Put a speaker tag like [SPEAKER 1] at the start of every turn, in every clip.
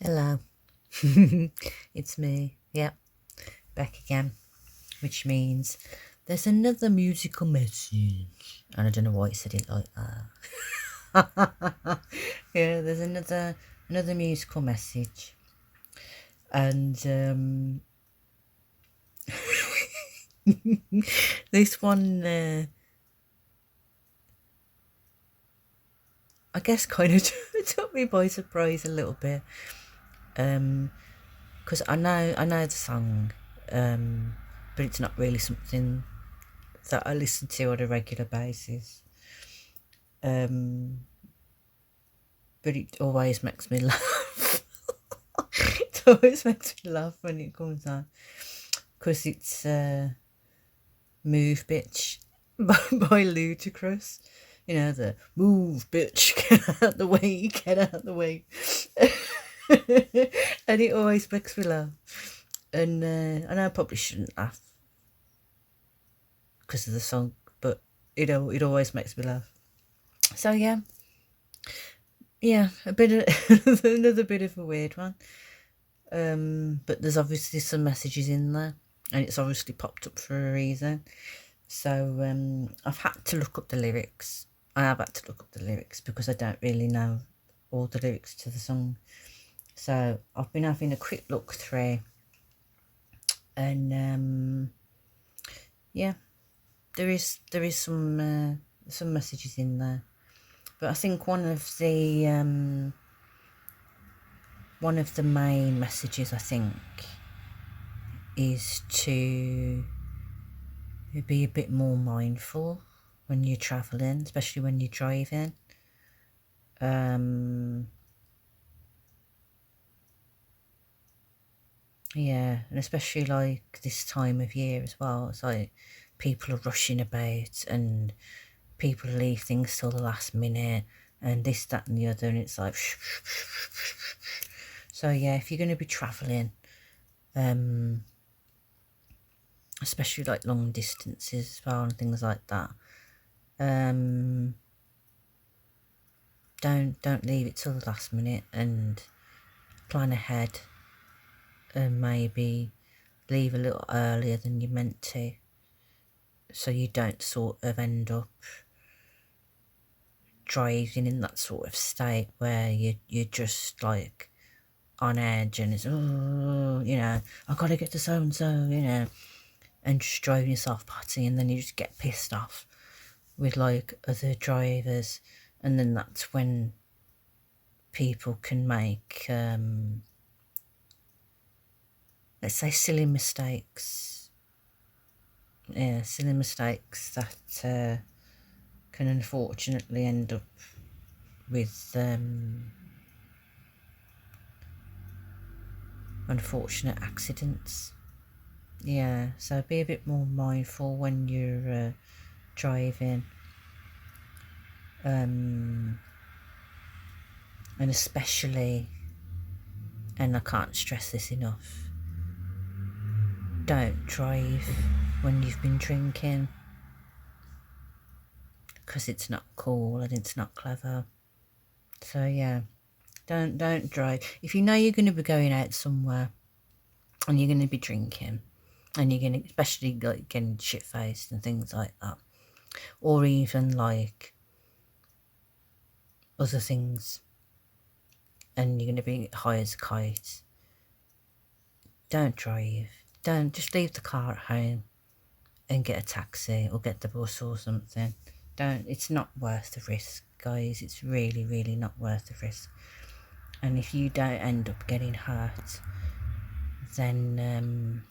[SPEAKER 1] Hello. It's me. Yep, back again. Which means there's another musical message. And I don't know why it said it like that. Yeah, there's another musical message. And this one I guess kind of took me by surprise a little bit. Because I know the song, but it's not really something that I listen to on a regular basis. But it always makes me laugh. It always makes me laugh when it comes on, because it's Move Bitch by Ludacris. You know, the move bitch, get out the way, get out the way. And it always makes me laugh. And I know I probably shouldn't laugh because of the song, but it always makes me laugh. So yeah, a bit of another bit of a weird one. But there's obviously some messages in there, and it's obviously popped up for a reason. So I've had to look up the lyrics. I have had to look up the lyrics because I don't really know all the lyrics to the song. So I've been having a quick look through, and yeah, there is some messages in there, but I think one of the main messages, I think, is to be a bit more mindful when you're traveling, especially when you're driving. Yeah, and especially like this time of year as well. It's like people are rushing about and people leave things till the last minute and this, that and the other, and it's like so yeah, if you're going to be travelling, especially like long distances as well and things like that, don't leave it till the last minute and plan ahead, and maybe leave a little earlier than you meant to, so you don't sort of end up driving in that sort of state where you're just like on edge and it's, oh, you know, I've got to get to so and so, you know, and just driving yourself putty, and then you just get pissed off with like other drivers, and then that's when people can make let's say silly mistakes. Yeah, silly mistakes that can unfortunately end up with unfortunate accidents. Yeah, so be a bit more mindful when you're driving, and especially, and I can't stress this enough, don't drive when you've been drinking, because it's not cool and it's not clever. So yeah, don't drive if you know you're going to be going out somewhere and you're going to be drinking, and you're going to, especially like getting shit faced and things like that, or even like other things, and you're going to be high as a kite. Don't drive. Don't, just leave the car at home and get a taxi or get the bus or something. It's not worth the risk, guys. It's really, really not worth the risk. And if you don't end up getting hurt, then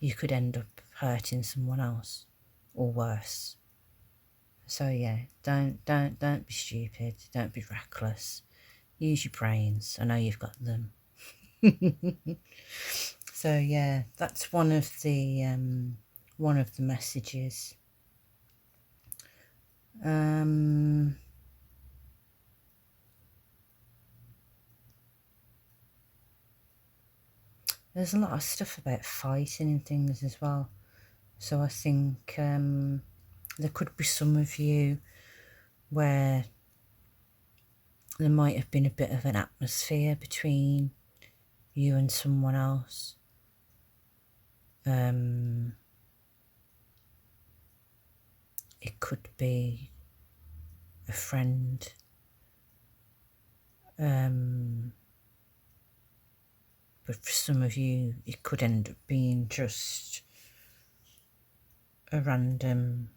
[SPEAKER 1] you could end up hurting someone else or worse. So yeah, don't be stupid. Don't be reckless. Use your brains. I know you've got them. So yeah, that's one of the messages. There's a lot of stuff about fighting and things as well. So I think there could be some of you where there might have been a bit of an atmosphere between you and someone else. It could be a friend. But for some of you, it could end up being just a random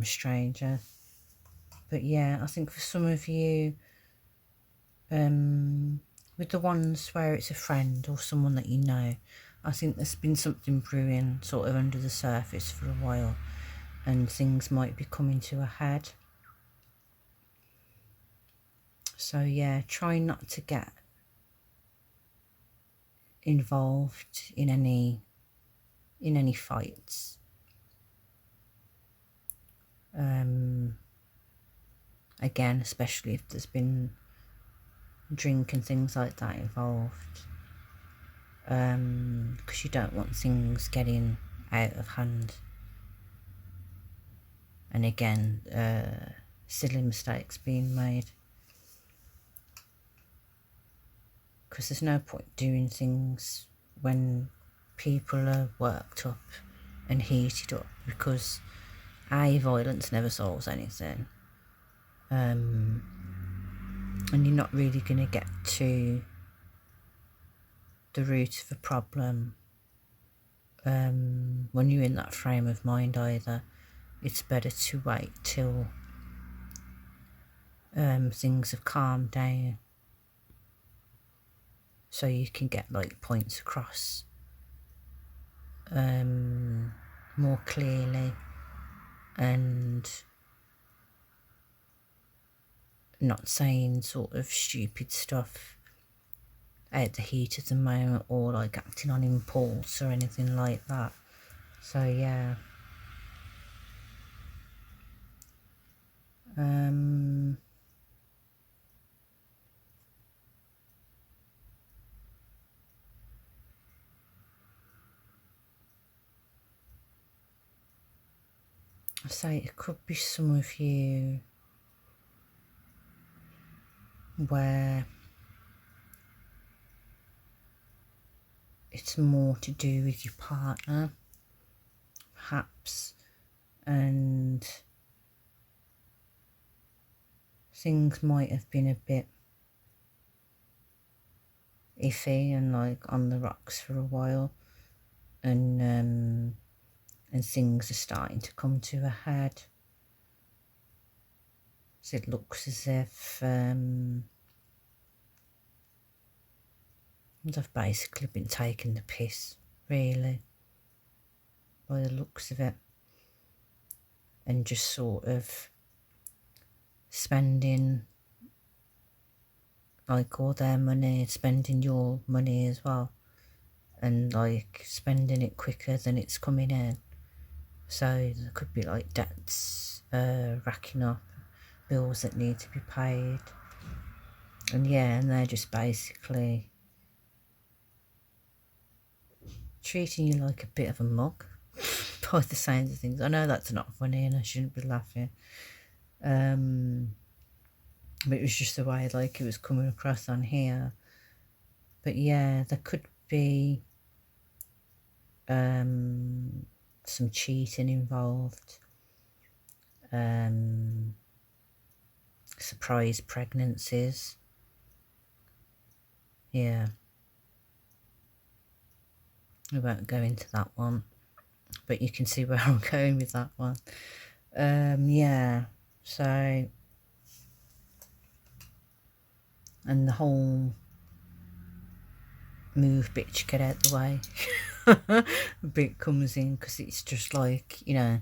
[SPEAKER 1] stranger. But yeah, I think for some of you, with the ones where it's a friend or someone that you know, I think there's been something brewing sort of under the surface for a while, and things might be coming to a head. So yeah, try not to get involved in any fights. Again, especially if there's been drink and things like that involved, because you don't want things getting out of hand. And again, silly mistakes being made, because there's no point doing things when people are worked up and heated up, because violence never solves anything, and you're not really going to get to the root of the problem when you're in that frame of mind either. It's better to wait till things have calmed down, so you can get like points across more clearly, and not saying sort of stupid stuff at the heat of the moment, or like acting on impulse or anything like that. So yeah, I say it could be some of you where it's more to do with your partner, perhaps, and things might have been a bit iffy and like on the rocks for a while, and things are starting to come to a head. So it looks as if they've basically been taking the piss, really, by the looks of it, and just sort of spending like all their money, spending your money as well, and like spending it quicker than it's coming in. So there could be like debts racking up, bills that need to be paid, and yeah, and they're just basically treating you like a bit of a mug by the sounds of things. I know that's not funny and I shouldn't be laughing, but it was just the way like it was coming across on here. But yeah, there could be some cheating involved, surprise pregnancies. Yeah, I won't go into that one, but you can see where I'm going with that one. Yeah, so, and the whole move bitch get out the way bit comes in, because it's just like, you know,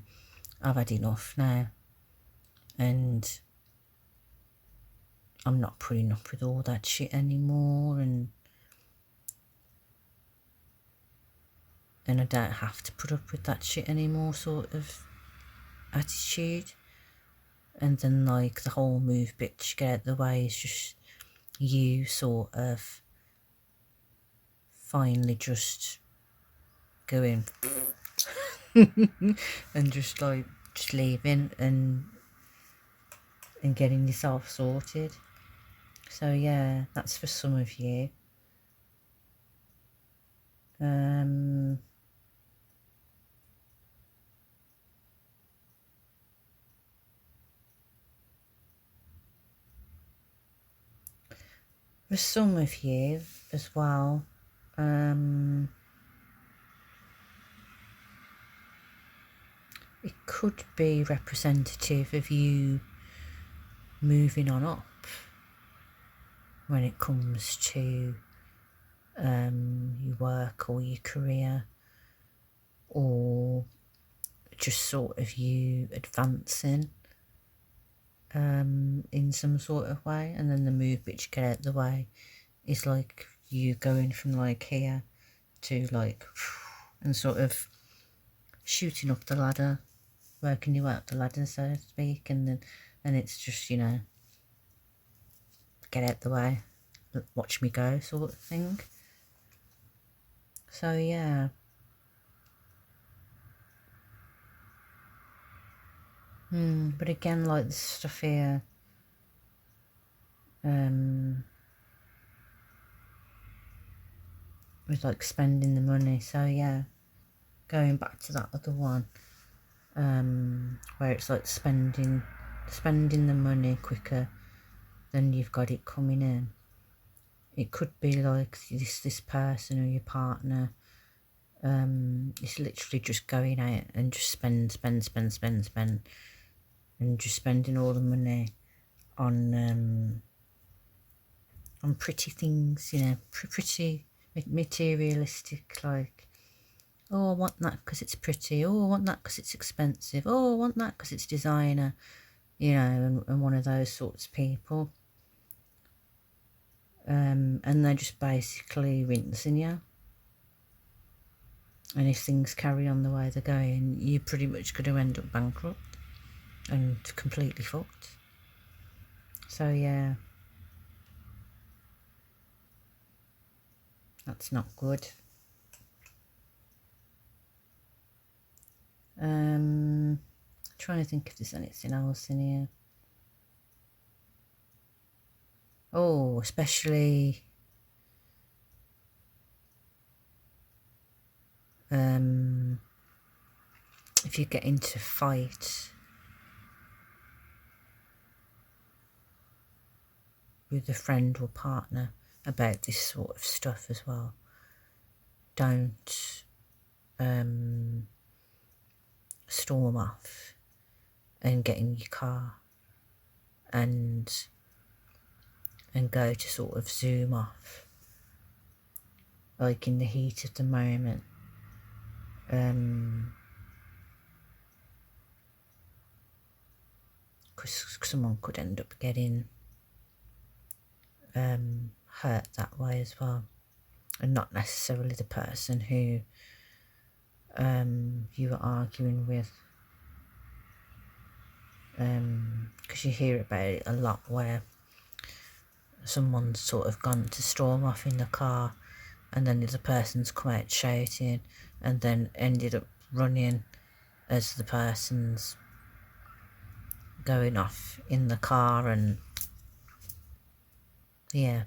[SPEAKER 1] I've had enough now, and I'm not putting up with all that shit anymore, and I don't have to put up with that shit anymore sort of attitude. And then like the whole move bitch get out the way is just you sort of finally just going and just like just leaving and getting yourself sorted. So yeah, that's for some of you. For some of you as well, it could be representative of you moving on up when it comes to your work or your career, or just sort of you advancing in some sort of way. And then the move which get out the way is like you going from like here to like, and sort of shooting up the ladder, working you out the ladder, so to speak. And then it's just, you know, get out the way, watch me go sort of thing. So yeah. But again, like this stuff here, with like spending the money. So yeah, going back to that other one, where it's like spending the money quicker than you've got it coming in. It could be like this person or your partner is literally just going out and just spend, and just spending all the money on pretty things, you know, pretty materialistic, like, oh, I want that because it's pretty, oh, I want that because it's expensive, oh, I want that because it's designer, you know, and one of those sorts of people. And they're just basically rinsing you. And if things carry on the way they're going, you're pretty much going to end up bankrupt and completely fucked. So yeah, that's not good. Trying to think if there's anything else in here. Oh, especially if you get into fight with a friend or partner about this sort of stuff as well, don't storm off and get in your car and go to sort of zoom off, like in the heat of the moment. Because someone could end up getting hurt that way as well, and not necessarily the person who you were arguing with. Because you hear about it a lot, where someone's sort of gone to storm off in the car, and then the other person's come out shouting, and then ended up running as the person's going off in the car. And yeah,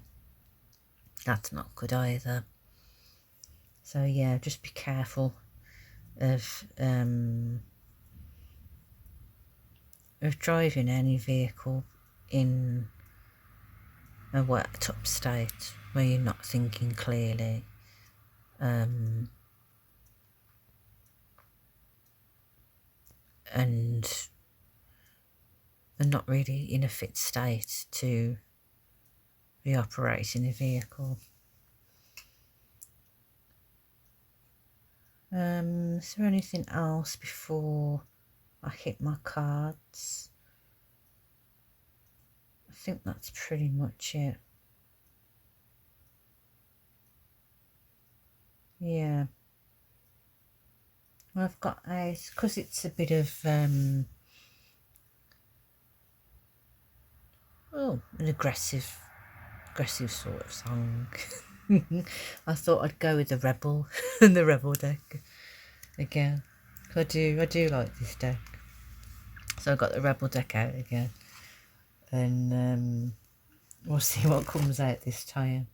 [SPEAKER 1] that's not good either. So yeah, just be careful of driving any vehicle in a worked up state where you're not thinking clearly, and not really in a fit state to be operating a vehicle. Is there anything else before I hit my cards? I think that's pretty much it. Yeah. Well, I've got because it's a bit of an aggressive sort of song. I thought I'd go with the Rebel and the Rebel deck again. I do like this deck. So I got the Rebel deck out again, and We'll see what comes out this time.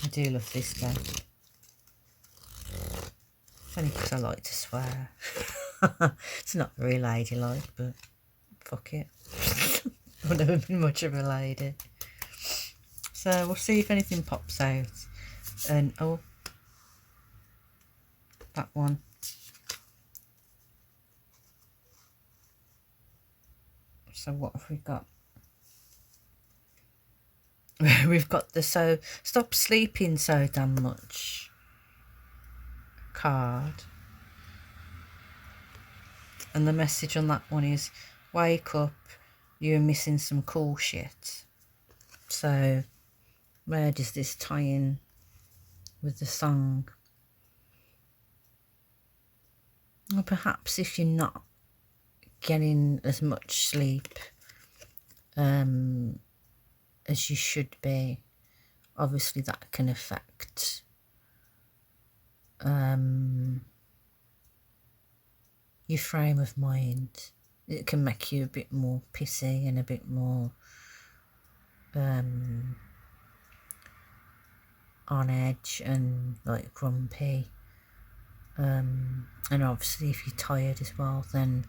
[SPEAKER 1] I do love this game. It's only because I like to swear. It's not very ladylike, but fuck it. I've never been much of a lady. So we'll see if anything pops out. And oh, that one. So what have we got? We've got the so stop sleeping so damn much card. And the message on that one is, wake up, you're missing some cool shit. So where does this tie in with the song? Well, perhaps if you're not getting as much sleep as you should be, obviously that can affect your frame of mind. It can make you a bit more pissy and a bit more on edge and like grumpy. And obviously if you're tired as well, then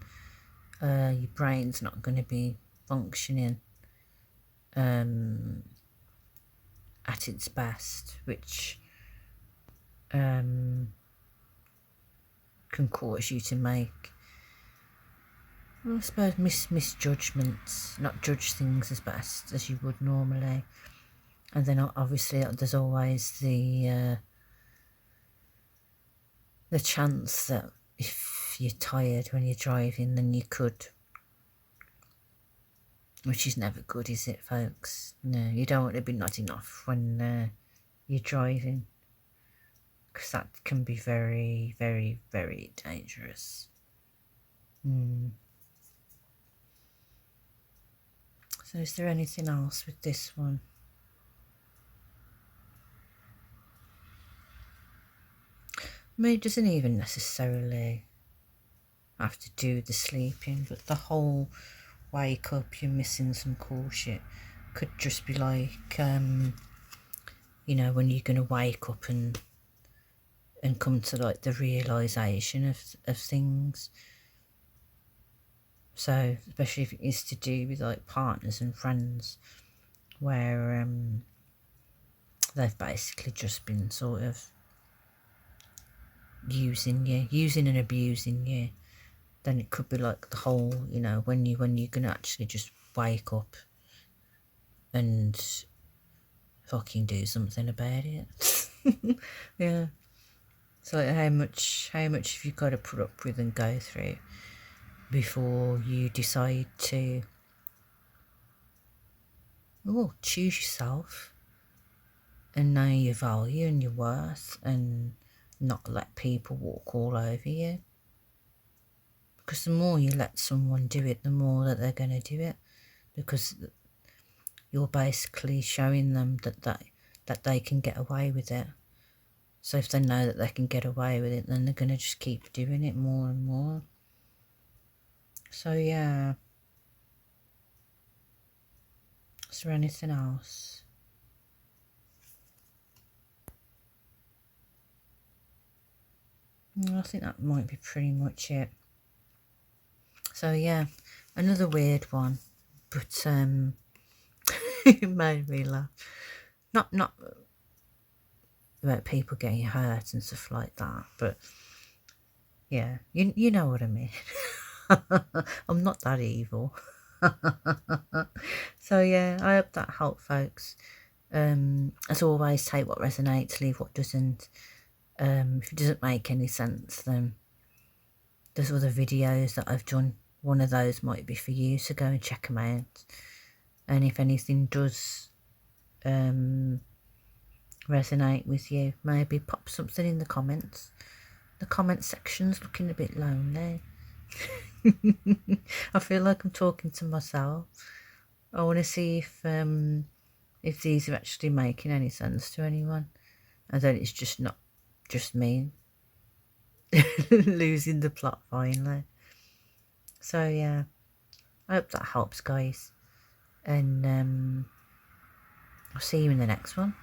[SPEAKER 1] your brain's not going to be functioning at its best, which can cause you to make, I suppose, misjudgments, not judge things as best as you would normally. And then obviously there's always the chance that if you're tired when you're driving, then you could, which is never good, is it, folks? No, you don't want to be nodding off when you're driving, because that can be very, very, very dangerous. So is there anything else with this one? I mean, it doesn't even necessarily have to do with the sleeping, but the whole wake up, you're missing some cool shit could just be like, you know, when you're going to wake up and come to like the realisation of things. So especially if it is to do with like partners and friends, where they've basically just been sort of using and abusing you, then it could be like the whole, you know, when you're gonna actually just wake up and fucking do something about it. Yeah. So how much have you got to put up with and go through before you decide to choose yourself and know your value and your worth, and not let people walk all over you? Because the more you let someone do it, the more that they're going to do it, because you're basically showing them that they can get away with it. So if they know that they can get away with it, then they're going to just keep doing it more and more. So yeah. Is there anything else? I think that might be pretty much it. So yeah, another weird one, but it made me laugh. Not about people getting hurt and stuff like that, but yeah, you know what I mean. I'm not that evil. So yeah, I hope that helped, folks. As always, take what resonates, leave what doesn't. If it doesn't make any sense, then there's other videos that I've done. One of those might be for you, so go and check them out. And if anything does resonate with you, maybe pop something in the comments. The comment section's looking a bit lonely. I feel like I'm talking to myself. I want to see if these are actually making any sense to anyone, and then it's just not just me losing the plot finally. So yeah, I hope that helps, guys. And I'll see you in the next one.